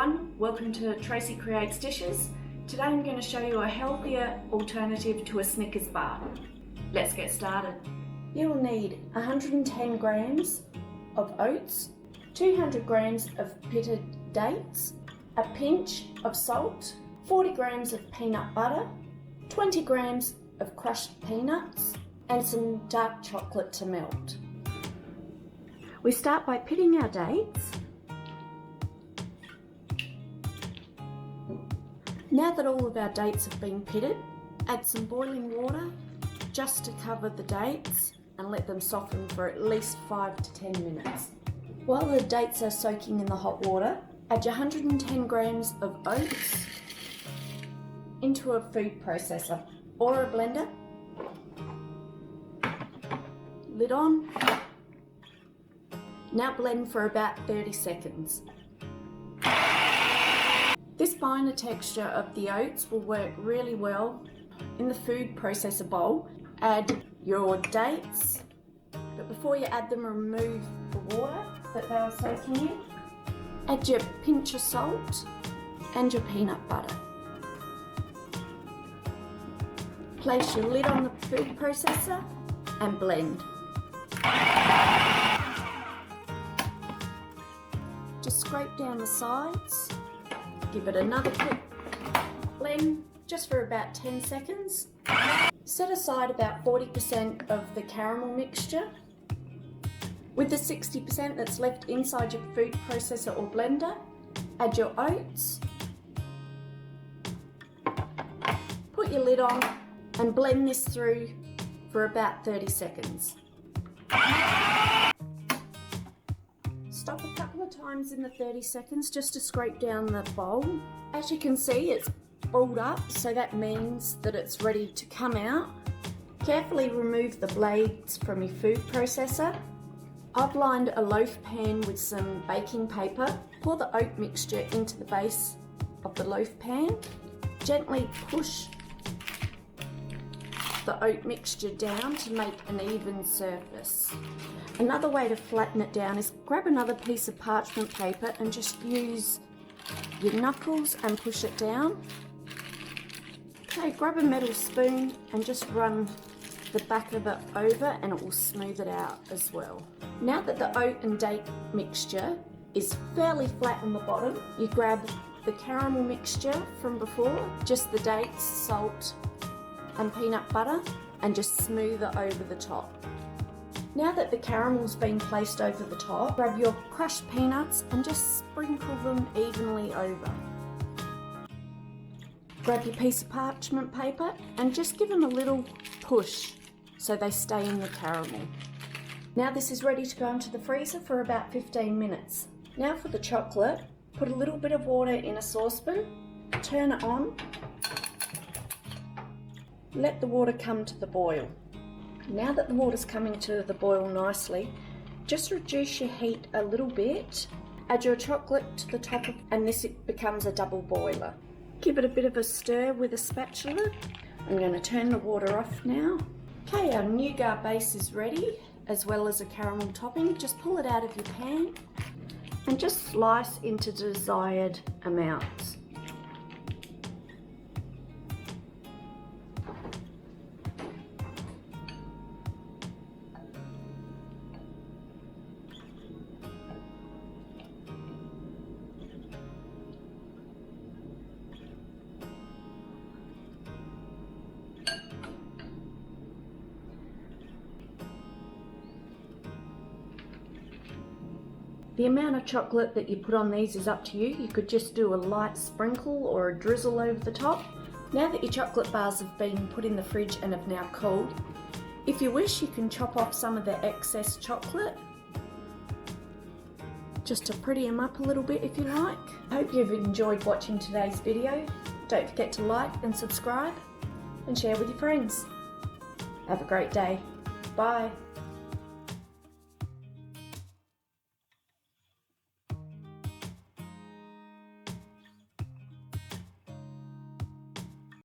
everyone, welcome to Tracy Creates Dishes. Today I'm going to show you a healthier alternative to a Snickers bar. Let's get started. You'll need 110 grams of oats, 200 grams of pitted dates, a pinch of salt, 40 grams of peanut butter, 20 grams of crushed peanuts, and some dark chocolate to melt. We start by pitting our dates. Now that all of our dates have been pitted, add some boiling water just to cover the dates and let them soften for at least 5 to 10 minutes. While the dates are soaking in the hot water, add your 110 grams of oats into a food processor or a blender. Lid on. Now blend for about 30 seconds. This finer texture of the oats will work really well in the food processor bowl. Add your dates, but before you add them, remove the water that they are soaking in. Add your pinch of salt and your peanut butter. Place your lid on the food processor and blend. Just scrape down the sides, give it another quick blend just for about 10 seconds. Set aside about 40% of the caramel mixture. With the 60% that's left inside your food processor or blender, add your oats. Put your lid on and blend this through for about 30 seconds. Stop a couple of times in the 30 seconds just to scrape down the bowl. As you can see, it's balled up, so that means that it's ready to come out. Carefully remove the blades from your food processor. I've lined a loaf pan with some baking paper. Pour the oat mixture into the base of the loaf pan. Gently push the oat mixture down to make an even surface. Another way to flatten it down is grab another piece of parchment paper and just use your knuckles and push it down. Okay, grab a metal spoon and just run the back of it over and it will smooth it out as well. Now that the oat and date mixture is fairly flat on the bottom, you grab the caramel mixture from before, just the dates, salt and peanut butter, and just smooth it over the top. Now that the caramel's been placed over the top, grab your crushed peanuts and just sprinkle them evenly over. Grab your piece of parchment paper and just give them a little push so they stay in the caramel. Now this is ready to go into the freezer for about 15 minutes. Now for the chocolate, put a little bit of water in a saucepan, turn it on, let the water come to the boil. Now that the water's coming to the boil nicely, just reduce your heat a little bit, add your chocolate to the top and this becomes a double boiler. Give it a bit of a stir with a spatula. I'm going to turn the water off now. Okay, our nougat base is ready, as well as a caramel topping. Just pull it out of your pan and just slice into desired amounts. The amount of chocolate that you put on these is up to you. You could just do a light sprinkle or a drizzle over the top. Now that your chocolate bars have been put in the fridge and have now cooled, if you wish, you can chop off some of the excess chocolate just to pretty them up a little bit if you like. I hope you've enjoyed watching today's video. Don't forget to like and subscribe and share with your friends. Have a great day. Bye.